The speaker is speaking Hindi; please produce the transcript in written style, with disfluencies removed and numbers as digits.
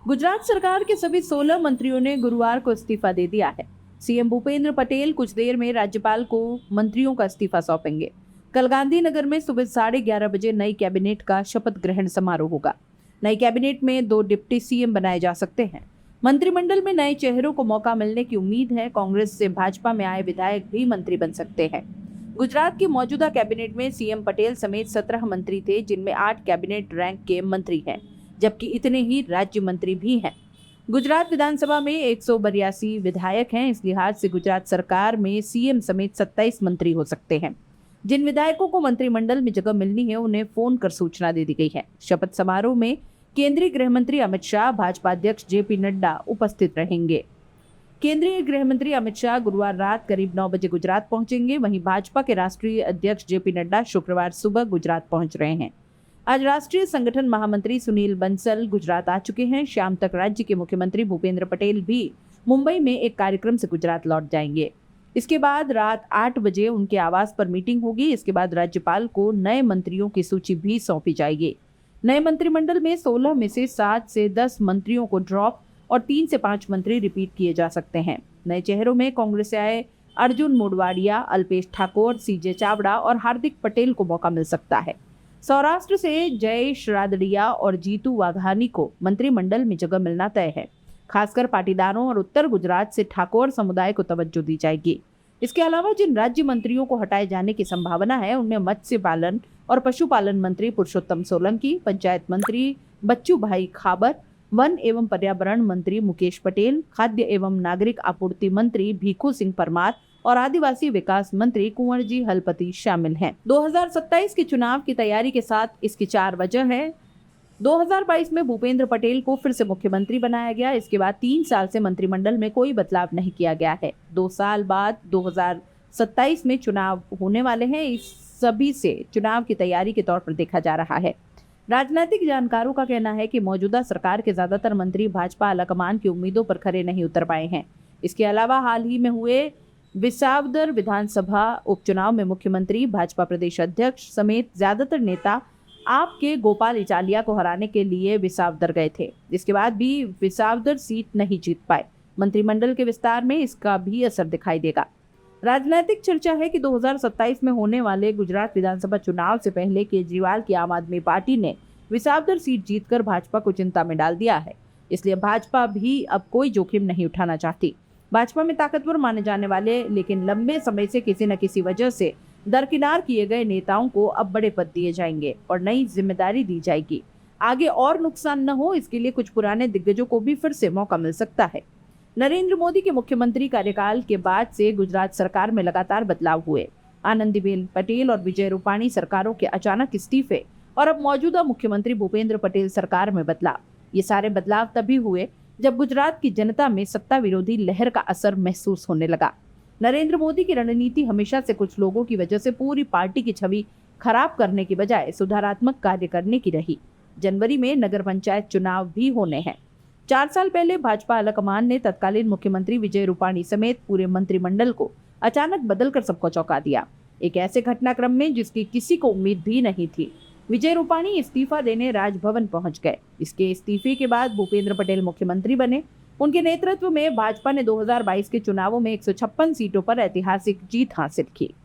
गुजरात सरकार के सभी 16 मंत्रियों ने गुरुवार को इस्तीफा दे दिया है। सीएम भूपेंद्र पटेल कुछ देर में राज्यपाल को मंत्रियों का इस्तीफा सौंपेंगे। कल गांधीनगर में सुबह 11:30 बजे नई कैबिनेट का शपथ ग्रहण समारोह होगा। नई कैबिनेट में 2 डिप्टी सीएम बनाए जा सकते हैं। मंत्रिमंडल में नए चेहरों को मौका मिलने की उम्मीद है। कांग्रेस से भाजपा में आए विधायक भी मंत्री बन सकते हैं। गुजरात की मौजूदा कैबिनेट में सीएम पटेल समेत 17 मंत्री थे, जिनमें 8 कैबिनेट रैंक के मंत्री हैं, जबकि इतने ही राज्य मंत्री भी हैं। गुजरात विधानसभा में 182 विधायक हैं। इस लिहाज से गुजरात सरकार में सीएम समेत 27 मंत्री हो सकते हैं। जिन विधायकों को मंत्रिमंडल में जगह मिलनी है, उन्हें फोन कर सूचना दे दी गई है। शपथ समारोह में केंद्रीय गृह मंत्री अमित शाह, भाजपा अध्यक्ष जेपी नड्डा उपस्थित रहेंगे। केंद्रीय गृह मंत्री अमित शाह गुरुवार रात करीब 9 बजे गुजरात पहुंचेंगे। वहीं भाजपा के राष्ट्रीय अध्यक्ष जेपी नड्डा शुक्रवार सुबह गुजरात पहुंच रहे हैं। आज राष्ट्रीय संगठन महामंत्री सुनील बंसल गुजरात आ चुके हैं। शाम तक राज्य के मुख्यमंत्री भूपेंद्र पटेल भी मुंबई में एक कार्यक्रम से गुजरात लौट जाएंगे। इसके बाद रात 8 बजे उनके आवास पर मीटिंग होगी। इसके बाद राज्यपाल को नए मंत्रियों की सूची भी सौंपी जाएगी। नए मंत्रिमंडल में 16 में से 7 से 10 मंत्रियों को ड्रॉप और 3 से 5 मंत्री रिपीट किए जा सकते हैं। नए चेहरों में कांग्रेस से आए अर्जुन मोढवाडिया, अल्पेश ठाकोर, सीजे चावड़ा और हार्दिक पटेल को मौका मिल सकता है। सौराष्ट्र से जयेश रादड़िया और जीतू वाघानी को मंत्रिमंडल में जगह मिलना तय है। खासकर पाटीदारों और उत्तर गुजरात से ठाकोर समुदाय को तवज्जो दी जाएगी। इसके अलावा जिन राज्य मंत्रियों को हटाए जाने की संभावना है, उनमें मत्स्य पालन और पशुपालन मंत्री पुरुषोत्तम सोलंकी, पंचायत मंत्री बच्चू भाई खाबर, वन एवं पर्यावरण मंत्री मुकेश पटेल, खाद्य एवं नागरिक आपूर्ति मंत्री भीखू सिंह परमार और आदिवासी विकास मंत्री कुंवरजी हलपति शामिल हैं। 2027 के चुनाव की तैयारी के साथ इसकी 4 वजह है। 2022 में भूपेंद्र पटेल को फिर से मुख्यमंत्री बनाया गया। इसके बाद 3 साल से मंत्रिमंडल में कोई बदलाव नहीं किया गया है। 2 साल बाद 2027 में चुनाव होने वाले हैं। इस सभी से चुनाव की तैयारी के तौर पर देखा जा रहा है। राजनीतिक जानकारों का कहना है कि मौजूदा सरकार के ज्यादातर मंत्री भाजपा आलाकमान की उम्मीदों पर खरे नहीं उतर पाए हैं। इसके अलावा हाल ही में हुए विसावदर विधानसभा उपचुनाव में मुख्यमंत्री, भाजपा प्रदेश अध्यक्ष समेत ज्यादातर नेता आप के गोपाल इटालिया को हराने के लिए विसावदर गए थे। इसके बाद भी विसावदर सीट नहीं जीत पाए। मंत्रिमंडल के विस्तार में इसका भी असर दिखाई देगा। राजनीतिक चर्चा है कि 2027 में होने वाले गुजरात विधानसभा चुनाव से पहले केजरीवाल की आम आदमी पार्टी ने विसावदर सीट जीतकर भाजपा को चिंता में डाल दिया है। इसलिए भाजपा भी अब कोई जोखिम नहीं उठाना चाहती। भाजपा में ताकतवर माने जाने वाले लेकिन लंबे समय से किसी न किसी वजह से दरकिनार किए गए नेताओं को अब बड़े पद दिए जाएंगे और नई जिम्मेदारी दी जाएगी। आगे और नुकसान न हो, इसके लिए कुछ पुराने दिग्गजों को भी फिर से मौका मिल सकता है। नरेंद्र मोदी के मुख्यमंत्री कार्यकाल के बाद से गुजरात सरकार में लगातार बदलाव हुए। आनंदीबेन पटेल और विजय रूपाणी सरकारों के अचानक इस्तीफे और अब मौजूदा मुख्यमंत्री भूपेंद्र पटेल सरकार में बदलाव, ये सारे बदलाव तभी हुए जब गुजरात की जनता में सत्ता विरोधी लहर का असर महसूस होने लगा। नरेंद्र मोदी की रणनीति हमेशा से कुछ लोगों की वजह से पूरी पार्टी की छवि खराब करने की बजाय सुधारात्मक कार्य करने की रही। जनवरी में नगर पंचायत चुनाव भी होने हैं। 4 साल पहले भाजपा आलाकमान ने तत्कालीन मुख्यमंत्री विजय रूपाणी समेत पूरे मंत्रिमंडल को अचानक बदलकर सबको चौंका दिया। एक ऐसे घटनाक्रम में जिसकी किसी को उम्मीद भी नहीं थी। विजय रूपाणी इस्तीफा देने राजभवन पहुंच गए। इसके इस्तीफे के बाद भूपेंद्र पटेल मुख्यमंत्री बने। उनके नेतृत्व में भाजपा ने 2022 के चुनावों में 156 सीटों पर ऐतिहासिक जीत हासिल की।